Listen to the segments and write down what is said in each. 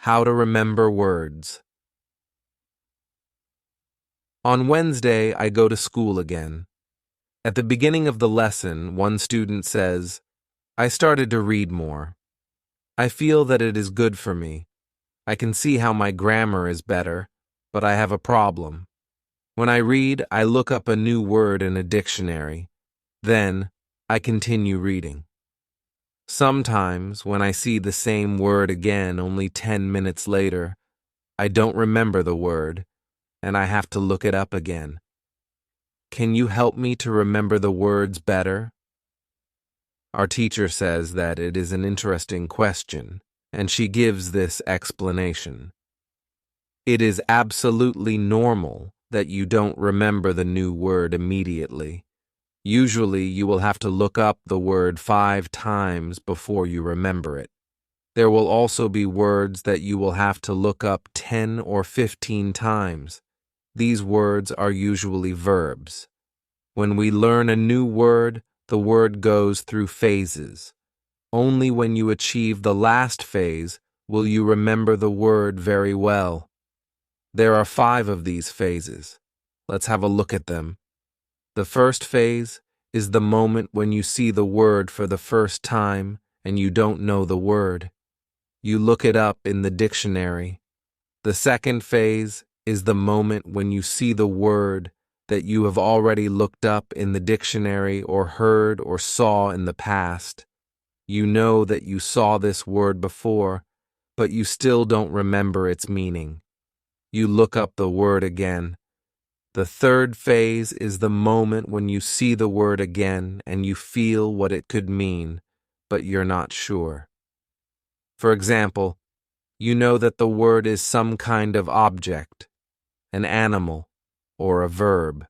How to remember words. On Wednesday, I go to school again. At the beginning of the lesson, one student says, "I started to read more. I feel that it is good for me. I can see how my grammar is better, but I have a problem. When I read, I look up a new word in a dictionary. Then, I continue reading. Sometimes, when I see the same word again only 10 minutes later, I don't remember the word, and I have to look it up again. Can you help me to remember the words better?" Our teacher says that it is an interesting question, and she gives this explanation. It is absolutely normal that you don't remember the new word immediately. Usually, you will have to look up the word 5 times before you remember it. There will also be words that you will have to look up 10 or 15 times. These words are usually verbs. When we learn a new word, the word goes through phases. Only when you achieve the last phase will you remember the word very well. There are 5 of these phases. Let's have a look at them. The first phase is the moment when you see the word for the first time and you don't know the word. You look it up in the dictionary. The second phase is the moment when you see the word that you have already looked up in the dictionary or heard or saw in the past. You know that you saw this word before, but you still don't remember its meaning. You look up the word again. The third phase is the moment when you see the word again and you feel what it could mean, but you're not sure. For example, you know that the word is some kind of object, an animal, or a verb.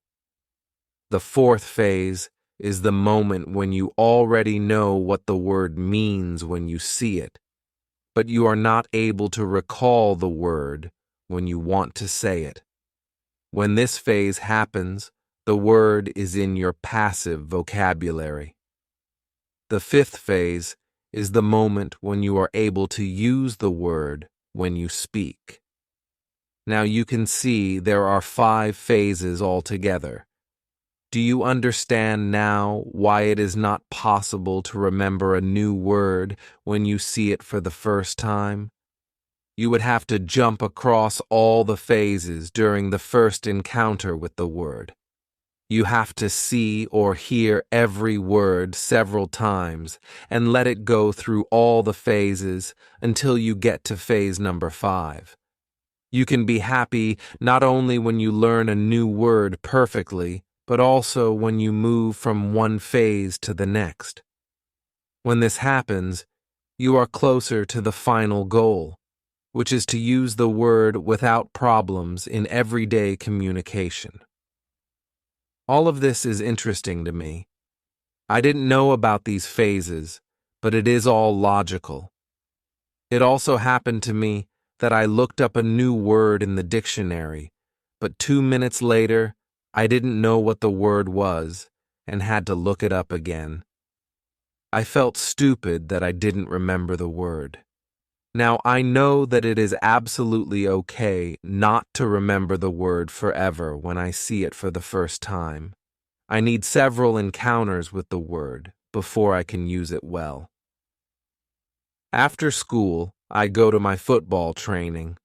The fourth phase is the moment when you already know what the word means when you see it, but you are not able to recall the word when you want to say it. When this phase happens, the word is in your passive vocabulary. The fifth phase is the moment when you are able to use the word when you speak. Now you can see there are 5 phases altogether. Do you understand now why it is not possible to remember a new word when you see it for the first time? You would have to jump across all the phases during the first encounter with the word. You have to see or hear every word several times and let it go through all the phases until you get to phase number 5. You can be happy not only when you learn a new word perfectly, but also when you move from one phase to the next. When this happens, you are closer to the final goal, which is to use the word without problems in everyday communication. All of this is interesting to me. I didn't know about these phases, but it is all logical. It also happened to me that I looked up a new word in the dictionary, but 2 minutes later, I didn't know what the word was and had to look it up again. I felt stupid that I didn't remember the word. Now, I know that it is absolutely okay not to remember the word forever when I see it for the first time. I need several encounters with the word before I can use it well. After school, I go to my football training.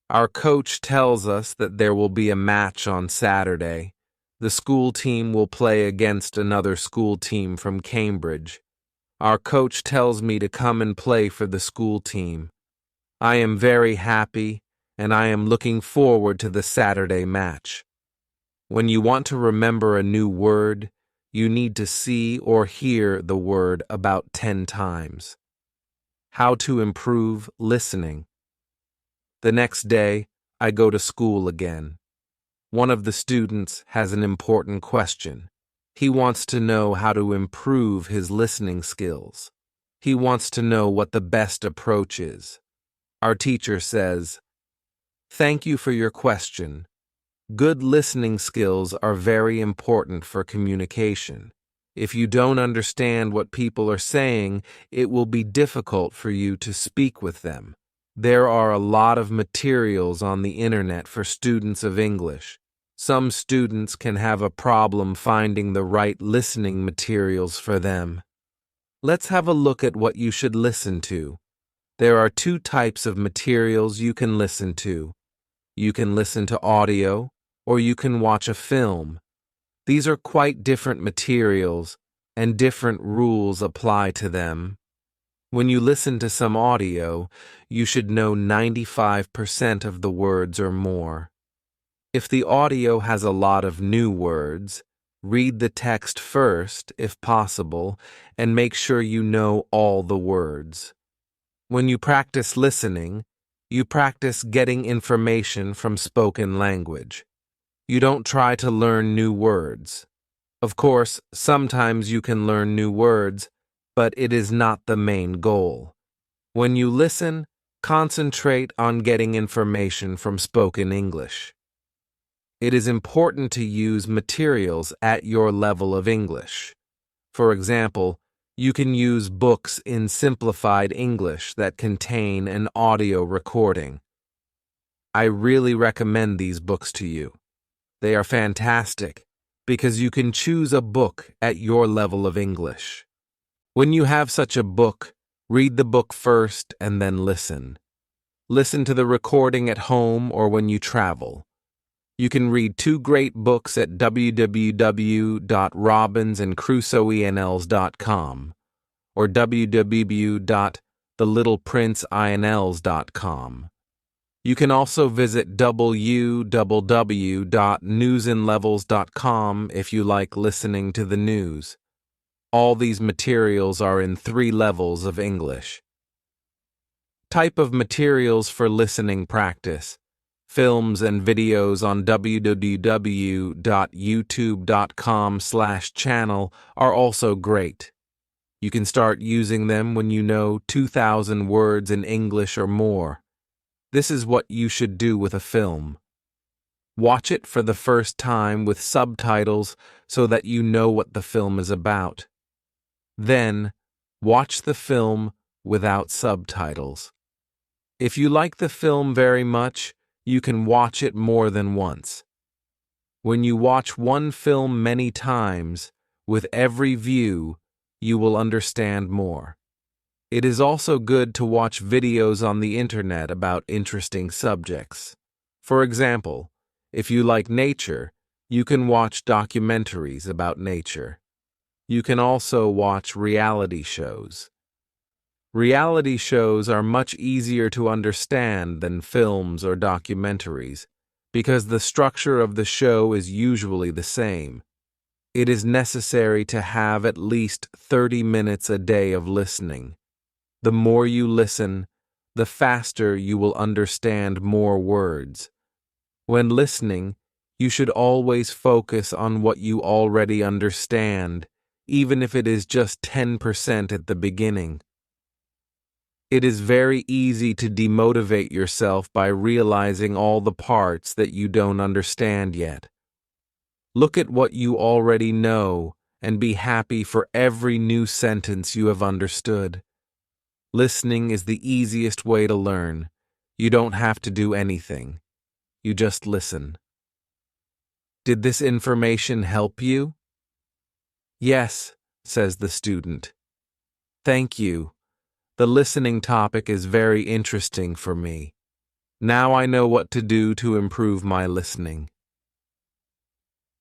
Our coach tells us that there will be a match on Saturday. The school team will play against another school team from Cambridge. Our coach tells me to come and play for the school team. I am very happy, and I am looking forward to the Saturday match. When you want to remember a new word, you need to see or hear the word about 10 times. How to improve listening. The next day, I go to school again. One of the students has an important question. He wants to know how to improve his listening skills. He wants to know what the best approach is. Our teacher says, "Thank you for your question. Good listening skills are very important for communication. If you don't understand what people are saying, it will be difficult for you to speak with them. There are a lot of materials on the internet for students of English. Some students can have a problem finding the right listening materials for them. Let's have a look at what you should listen to. There are two types of materials you can listen to. You can listen to audio, or you can watch a film. These are quite different materials, and different rules apply to them. When you listen to some audio, you should know 95% of the words or more. If the audio has a lot of new words, read the text first, if possible, and make sure you know all the words. When you practice listening, you practice getting information from spoken language. You don't try to learn new words. Of course, sometimes you can learn new words, but it is not the main goal. When you listen, concentrate on getting information from spoken English. It is important to use materials at your level of English. For example, you can use books in simplified English that contain an audio recording. I really recommend these books to you. They are fantastic because you can choose a book at your level of English. When you have such a book, read the book first and then listen. Listen to the recording at home or when you travel. You can read two great books at www.robinsandcrusoeinls.com or www.thelittleprinceins.com. You can also visit www.newsinlevels.com if you like listening to the news. All these materials are in 3 levels of English. Type of materials for listening practice. Films and videos on www.youtube.com/channel are also great. You can start using them when you know 2,000 words in English or more. This is what you should do with a film. Watch it for the first time with subtitles so that you know what the film is about. Then, watch the film without subtitles. If you like the film very much, you can watch it more than once. When you watch one film many times, with every view, you will understand more. It is also good to watch videos on the internet about interesting subjects. For example, if you like nature, you can watch documentaries about nature. You can also watch reality shows. Reality shows are much easier to understand than films or documentaries because the structure of the show is usually the same. It is necessary to have at least 30 minutes a day of listening. The more you listen, the faster you will understand more words. When listening, you should always focus on what you already understand, even if it is just 10% at the beginning. It is very easy to demotivate yourself by realizing all the parts that you don't understand yet. Look at what you already know and be happy for every new sentence you have understood. Listening is the easiest way to learn. You don't have to do anything. You just listen. Did this information help you? Yes, says the student. Thank you. The listening topic is very interesting for me. Now I know what to do to improve my listening.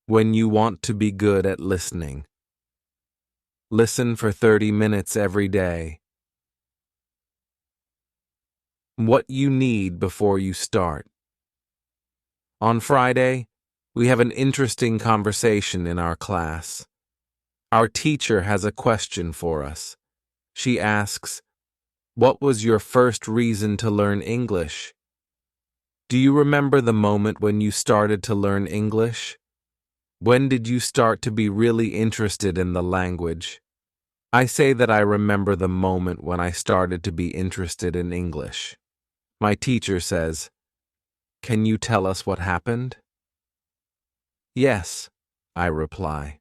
When you want to be good at listening, listen for 30 minutes every day. What you need before you start. On Friday, we have an interesting conversation in our class. Our teacher has a question for us. She asks, "What was your first reason to learn English?" Do you remember the moment when you started to learn English? When did you start to be really interested in the language? I say that I remember the moment when I started to be interested in English. My teacher says, "Can you tell us what happened?" Yes, I reply.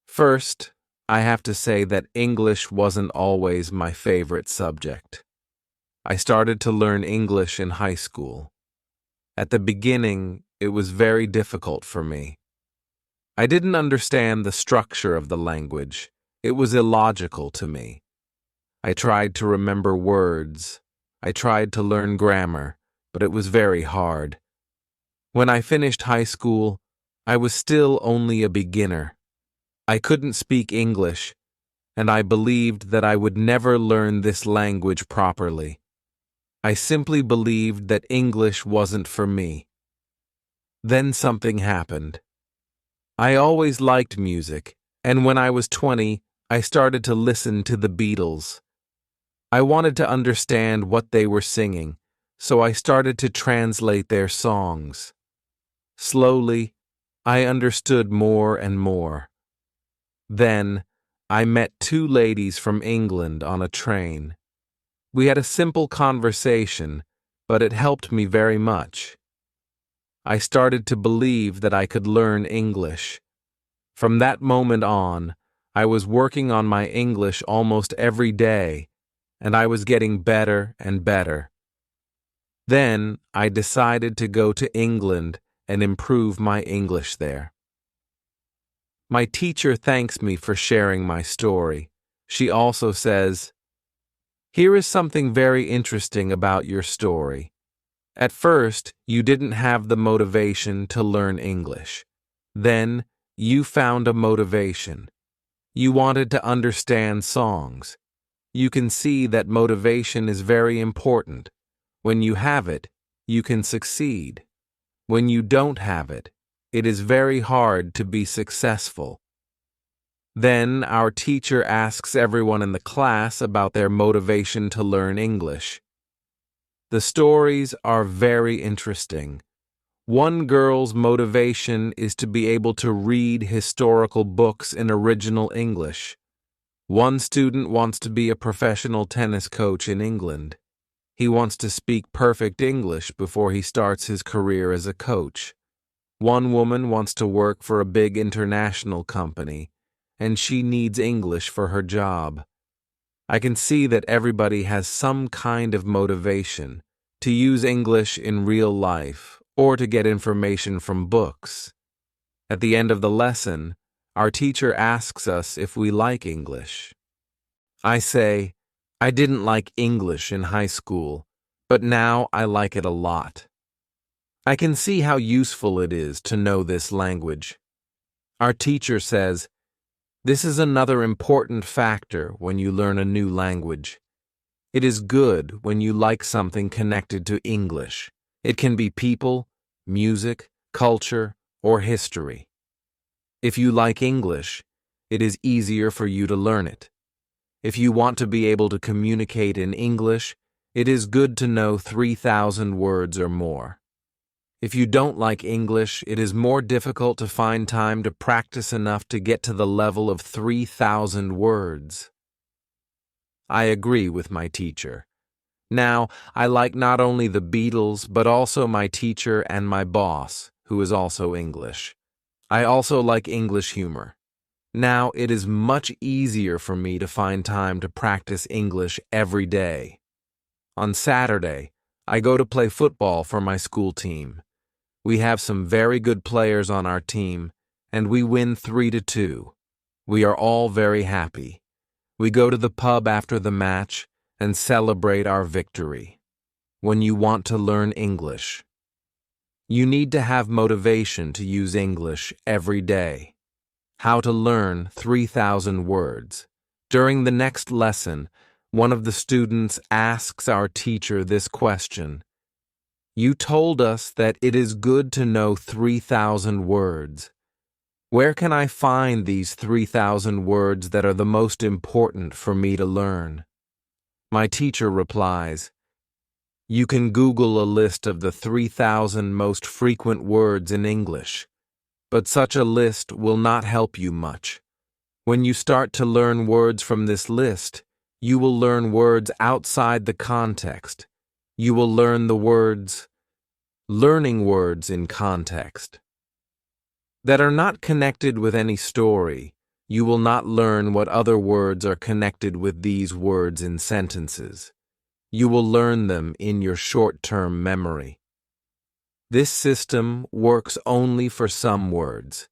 First, I have to say that English wasn't always my favorite subject. I started to learn English in high school. At the beginning, it was very difficult for me. I didn't understand the structure of the language. It was illogical to me. I tried to remember words. I tried to learn grammar, but it was very hard. When I finished high school, I was still only a beginner. I couldn't speak English, and I believed that I would never learn this language properly. I simply believed that English wasn't for me. Then something happened. I always liked music, and when I was 20, I started to listen to the Beatles. I wanted to understand what they were singing, so I started to translate their songs. Slowly, I understood more and more. Then, I met two ladies from England on a train. We had a simple conversation, but it helped me very much. I started to believe that I could learn English. From that moment on, I was working on my English almost every day, and I was getting better and better. Then, I decided to go to England and improve my English there. My teacher thanks me for sharing my story. She also says, "Here is something very interesting about your story. At first, you didn't have the motivation to learn English. Then, you found a motivation. You wanted to understand songs. You can see that motivation is very important. When you have it, you can succeed. When you don't have it, it is very hard to be successful." Then our teacher asks everyone in the class about their motivation to learn English. The stories are very interesting. One girl's motivation is to be able to read historical books in original English. One student wants to be a professional tennis coach in England. He wants to speak perfect English before he starts his career as a coach. One woman wants to work for a big international company, and she needs English for her job. I can see that everybody has some kind of motivation to use English in real life or to get information from books. At the end of the lesson, our teacher asks us if we like English. I say, I didn't like English in high school, but now I like it a lot. I can see how useful it is to know this language. Our teacher says, this is another important factor when you learn a new language. It is good when you like something connected to English. It can be people, music, culture, or history. If you like English, it is easier for you to learn it. If you want to be able to communicate in English, it is good to know 3,000 words or more. If you don't like English, it is more difficult to find time to practice enough to get to the level of 3,000 words. I agree with my teacher. Now, I like not only the Beatles, but also my teacher and my boss, who is also English. I also like English humor. Now, it is much easier for me to find time to practice English every day. On Saturday, I go to play football for my school team. We have some very good players on our team, and we win 3-2. We are all very happy. We go to the pub after the match and celebrate our victory. When you want to learn English, you need to have motivation to use English every day. How to learn 3,000 words. During the next lesson, one of the students asks our teacher this question. You told us that it is good to know 3,000 words. Where can I find these 3,000 words that are the most important for me to learn? My teacher replies, you can Google a list of the 3,000 most frequent words in English, but such a list will not help you much. When you start to learn words from this list, you will learn words outside the context. You will learn the words, learning words in context, that are not connected with any story. You will not learn what other words are connected with these words in sentences. You will learn them in your short-term memory. This system works only for some words.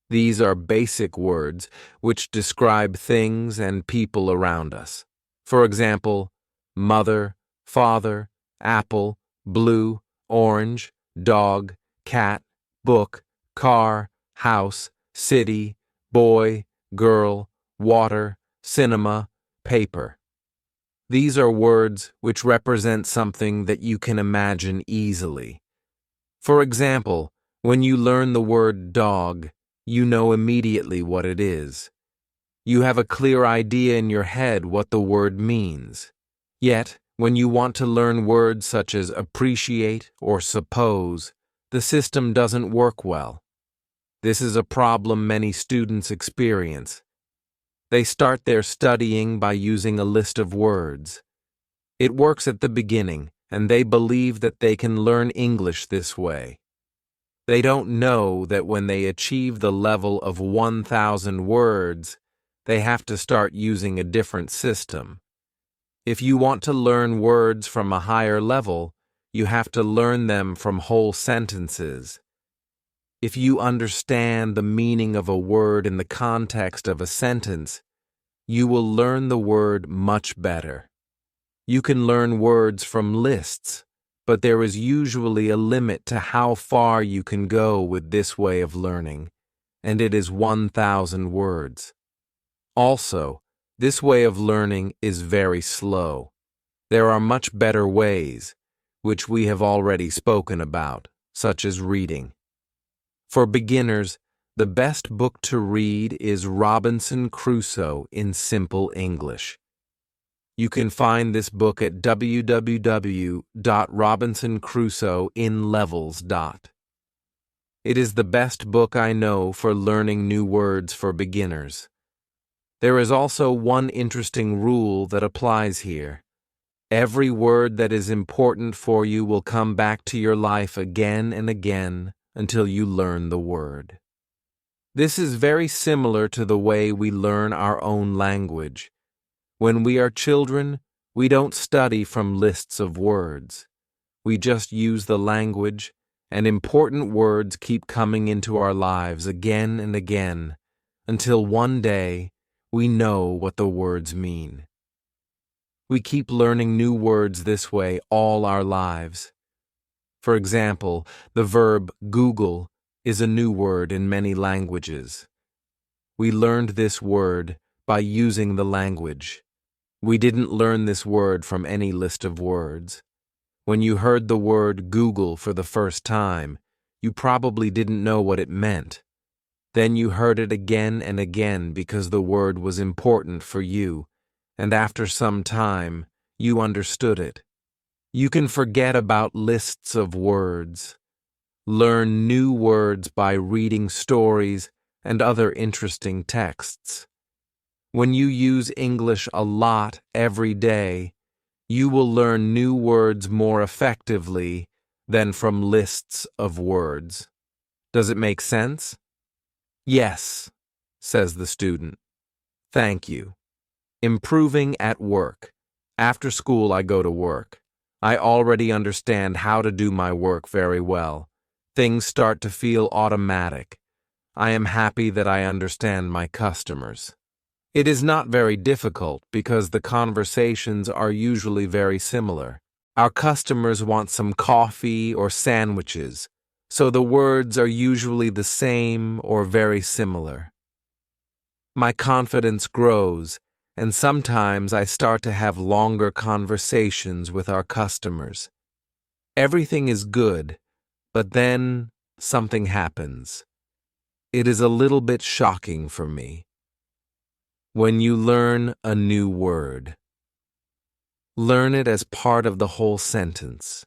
These are basic words which describe things and people around us. For example, mother, father, apple, blue, orange, dog, cat, book, car, house, city, boy, girl, water, cinema, paper. These are words which represent something that you can imagine easily. For example, when you learn the word dog, you know immediately what it is. You have a clear idea in your head what the word means. Yet, when you want to learn words such as appreciate or suppose, the system doesn't work well. This is a problem many students experience. They start their studying by using a list of words. It works at the beginning, and they believe that they can learn English this way. They don't know that when they achieve the level of 1,000 words, they have to start using a different system. If you want to learn words from a higher level, you have to learn them from whole sentences. If you understand the meaning of a word in the context of a sentence, you will learn the word much better. You can learn words from lists, but there is usually a limit to how far you can go with this way of learning, and it is 1,000 words. Also, this way of learning is very slow. There are much better ways, which we have already spoken about, such as reading. For beginners, the best book to read is Robinson Crusoe in Simple English. You can find this book at www.robinsoncrusoeinlevels. It is the best book I know for learning new words for beginners. There is also one interesting rule that applies here. Every word that is important for you will come back to your life again and again until you learn the word. This is very similar to the way we learn our own language. When we are children, we don't study from lists of words. We just use the language, and important words keep coming into our lives again and again, until one day we know what the words mean. We keep learning new words this way all our lives. For example, the verb Google is a new word in many languages. We learned this word by using the language. We didn't learn this word from any list of words. When you heard the word Google for the first time, you probably didn't know what it meant. Then you heard it again and again because the word was important for you, and after some time, you understood it. You can forget about lists of words. Learn new words by reading stories and other interesting texts. When you use English a lot every day, you will learn new words more effectively than from lists of words. Does it make sense? Yes, says the student. Thank you. Improving at work. After school, I go to work. I already understand how to do my work very well. Things start to feel automatic. I am happy that I understand my customers. It is not very difficult because the conversations are usually very similar. Our customers want some coffee or sandwiches, so the words are usually the same or very similar. My confidence grows, and sometimes I start to have longer conversations with our customers. Everything is good, but then something happens. It is a little bit shocking for me. When you learn a new word, learn it as part of the whole sentence.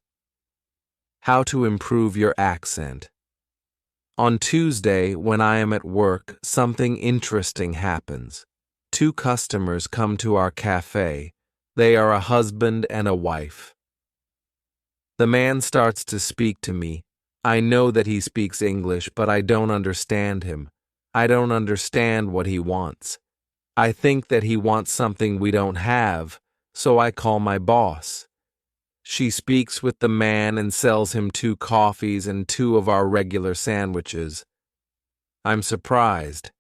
How to improve your accent. On Tuesday, when I am at work, something interesting happens. 2 customers come to our cafe. They are a husband and a wife. The man starts to speak to me. I know that he speaks English, but I don't understand him. I don't understand what he wants. I think that he wants something we don't have, so I call my boss. She speaks with the man and sells him 2 coffees and 2 of our regular sandwiches. I'm surprised.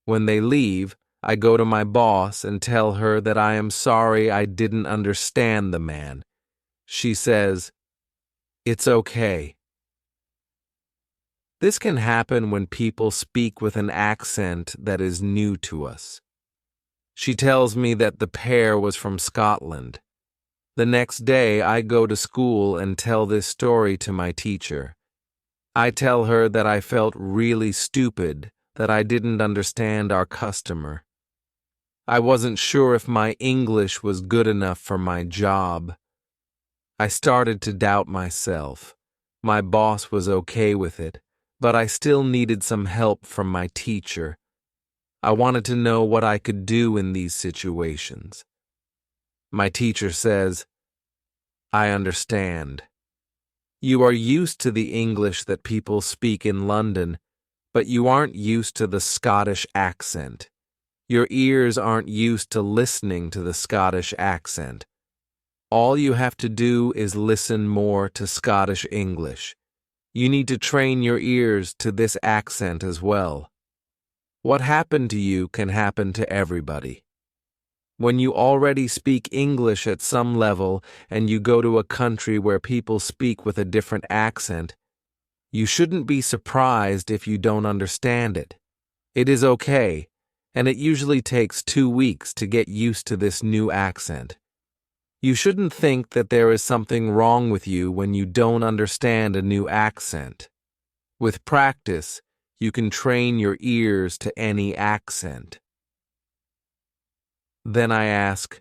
When they leave, I go to my boss and tell her that I am sorry I didn't understand the man. She says, "It's okay." This can happen when people speak with an accent that is new to us. She tells me that the pair was from Scotland. The next day, I go to school and tell this story to my teacher. I tell her that I felt really stupid, that I didn't understand our customer. I wasn't sure if my English was good enough for my job. I started to doubt myself. My boss was okay with it, but I still needed some help from my teacher. I wanted to know what I could do in these situations. My teacher says, "I understand. You are used to the English that people speak in London, but you aren't used to the Scottish accent. Your ears aren't used to listening to the Scottish accent. All you have to do is listen more to Scottish English. You need to train your ears to this accent as well. What happened to you can happen to everybody. When you already speak English at some level and you go to a country where people speak with a different accent, you shouldn't be surprised if you don't understand it. It is okay, and it usually takes 2 weeks to get used to this new accent. You shouldn't think that there is something wrong with you when you don't understand a new accent. With practice, you can train your ears to any accent. Then I ask,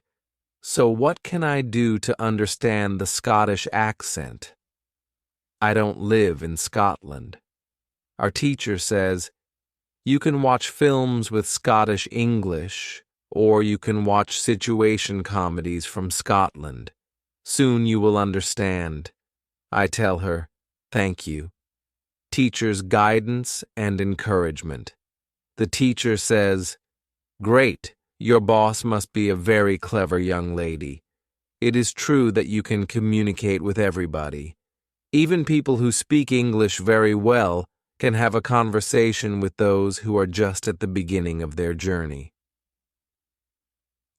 so what can I do to understand the Scottish accent? I don't live in Scotland. Our teacher says, you can watch films with Scottish English, or you can watch situation comedies from Scotland. Soon you will understand. I tell her, thank you. Teacher's guidance and encouragement. The teacher says, great, your boss must be a very clever young lady. It is true that you can communicate with everybody. Even people who speak English very well can have a conversation with those who are just at the beginning of their journey.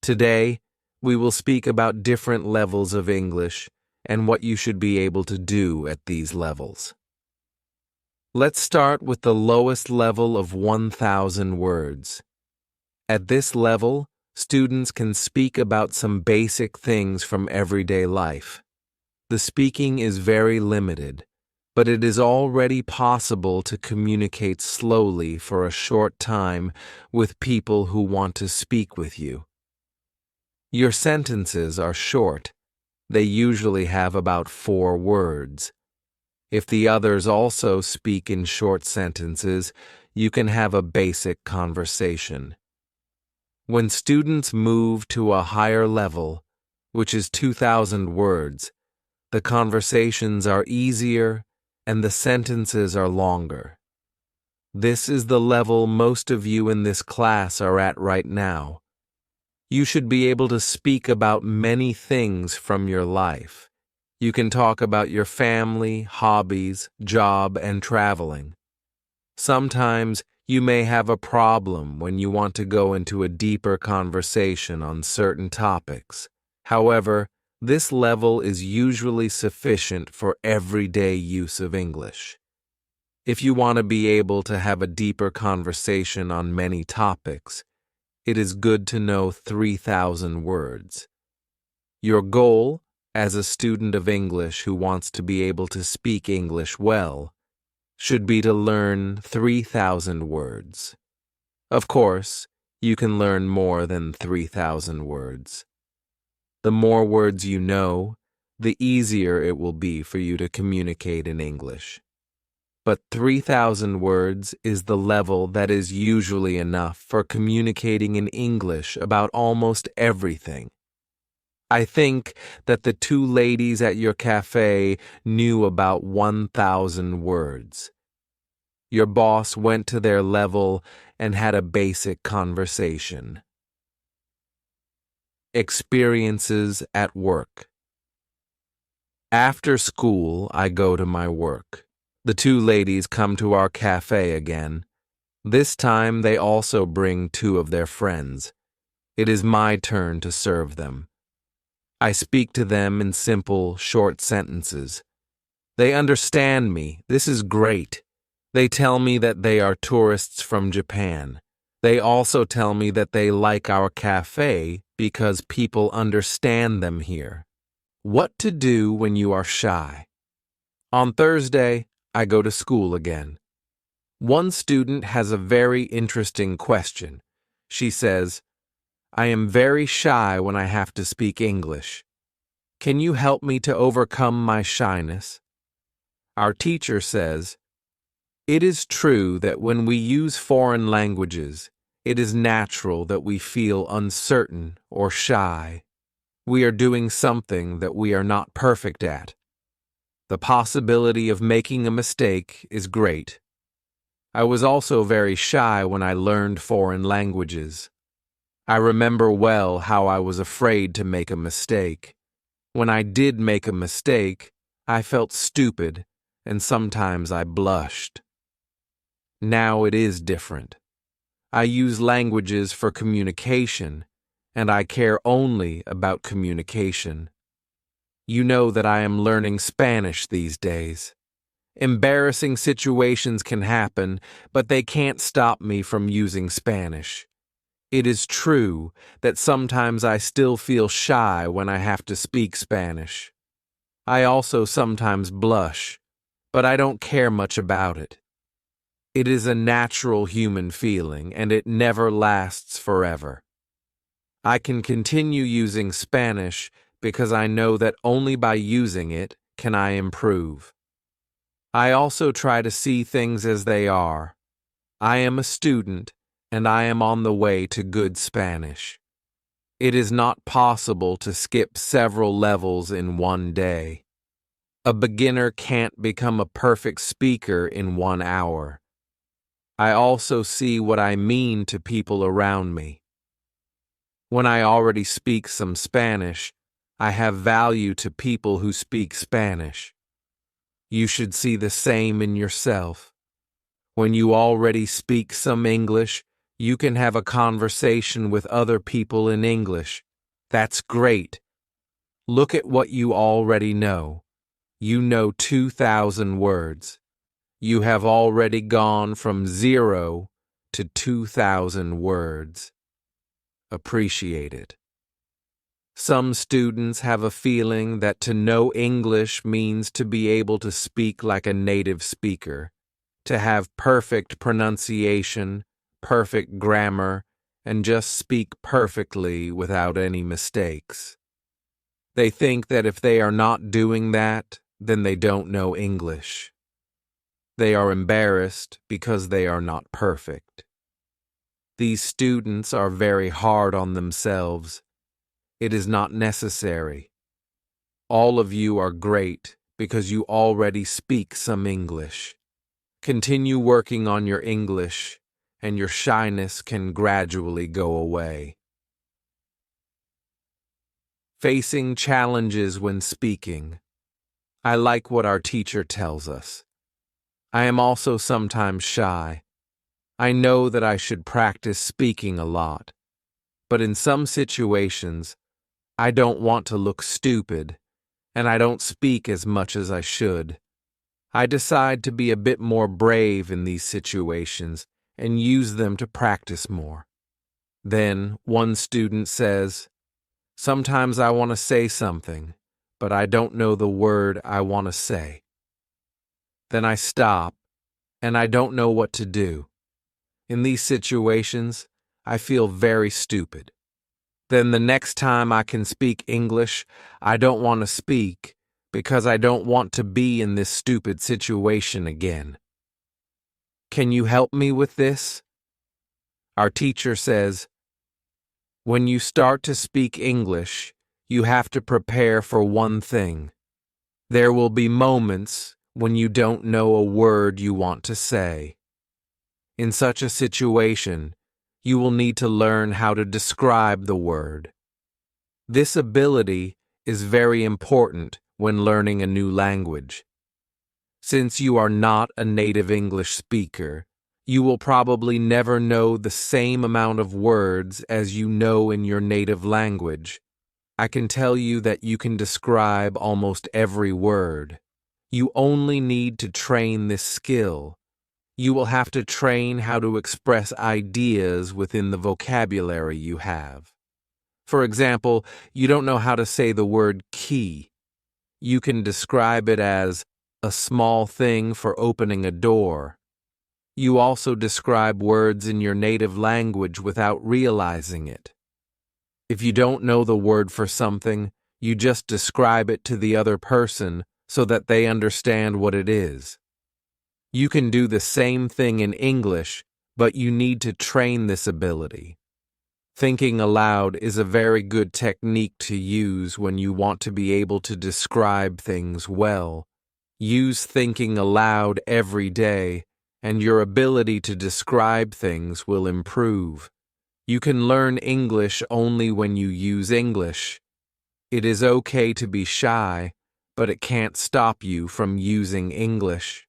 Today, we will speak about different levels of English and what you should be able to do at these levels. Let's start with the lowest level of 1,000 words. At this level, students can speak about some basic things from everyday life. The speaking is very limited, but it is already possible to communicate slowly for a short time with people who want to speak with you. Your sentences are short. They usually have about 4 words. If the others also speak in short sentences, you can have a basic conversation. When students move to a higher level, which is 2,000 words, the conversations are easier and the sentences are longer. This is the level most of you in this class are at right now. You should be able to speak about many things from your life. You can talk about your family, hobbies, job, and traveling. Sometimes you may have a problem when you want to go into a deeper conversation on certain topics. However, this level is usually sufficient for everyday use of English. If you want to be able to have a deeper conversation on many topics, it is good to know 3,000 words. Your goal, as a student of English who wants to be able to speak English well, should be to learn 3,000 words. Of course, you can learn more than 3,000 words. The more words you know, the easier it will be for you to communicate in English. But 3,000 words is the level that is usually enough for communicating in English about almost everything. I think that the 2 ladies at your cafe knew about 1,000 words. Your boss went to their level and had a basic conversation. Experiences at work. After school, I go to my work. The two ladies come to our cafe again. This time, they also bring two of their friends. It is my turn to serve them. I speak to them in simple, short sentences. They understand me. This is great. They tell me that they are tourists from Japan. They also tell me that they like our cafe because people understand them here. What to do when you are shy? On Thursday, I go to school again. One student has a very interesting question. She says, I am very shy when I have to speak English. Can you help me to overcome my shyness? Our teacher says, it is true that when we use foreign languages, it is natural that we feel uncertain or shy. We are doing something that we are not perfect at. The possibility of making a mistake is great. I was also very shy when I learned foreign languages. I remember well how I was afraid to make a mistake. When I did make a mistake, I felt stupid, and sometimes I blushed. Now it is different. I use languages for communication, and I care only about communication. You know that I am learning Spanish these days. Embarrassing situations can happen, but they can't stop me from using Spanish. It is true that sometimes I still feel shy when I have to speak Spanish. I also sometimes blush, but I don't care much about it. It is a natural human feeling, and it never lasts forever. I can continue using Spanish because I know that only by using it can I improve. I also try to see things as they are. I am a student, and I am on the way to good Spanish. It is not possible to skip several levels in one day. A beginner can't become a perfect speaker in 1 hour. I also see what I mean to people around me. When I already speak some Spanish, I have value to people who speak Spanish. You should see the same in yourself. When you already speak some English, you can have a conversation with other people in English. That's great. Look at what you already know. You know 2,000 words. You have already gone from 0 to 2,000 words. Appreciate it. Some students have a feeling that to know English means to be able to speak like a native speaker, to have perfect pronunciation, perfect grammar, and just speak perfectly without any mistakes. They think that if they are not doing that, then they don't know English. They are embarrassed because they are not perfect. These students are very hard on themselves. It is not necessary. All of you are great because you already speak some English. Continue working on your English, and your shyness can gradually go away. Facing challenges when speaking. I like what our teacher tells us. I am also sometimes shy. I know that I should practice speaking a lot, but in some situations, I don't want to look stupid, and I don't speak as much as I should. I decide to be a bit more brave in these situations and use them to practice more. Then one student says, sometimes I want to say something, but I don't know the word I want to say. Then I stop, and I don't know what to do. In these situations, I feel very stupid. Then the next time I can speak English, I don't want to speak because I don't want to be in this stupid situation again. Can you help me with this? Our teacher says, when you start to speak English, you have to prepare for one thing. There will be moments when you don't know a word you want to say. In such a situation, you will need to learn how to describe the word. This ability is very important when learning a new language. Since you are not a native English speaker, you will probably never know the same amount of words as you know in your native language. I can tell you that you can describe almost every word. You only need to train this skill. You will have to train how to express ideas within the vocabulary you have. For example, you don't know how to say the word key. You can describe it as a small thing for opening a door. You also describe words in your native language without realizing it. If you don't know the word for something, you just describe it to the other person so that they understand what it is. You can do the same thing in English, but you need to train this ability. Thinking aloud is a very good technique to use when you want to be able to describe things well. Use thinking aloud every day, and your ability to describe things will improve. You can learn English only when you use English. It is okay to be shy, but it can't stop you from using English.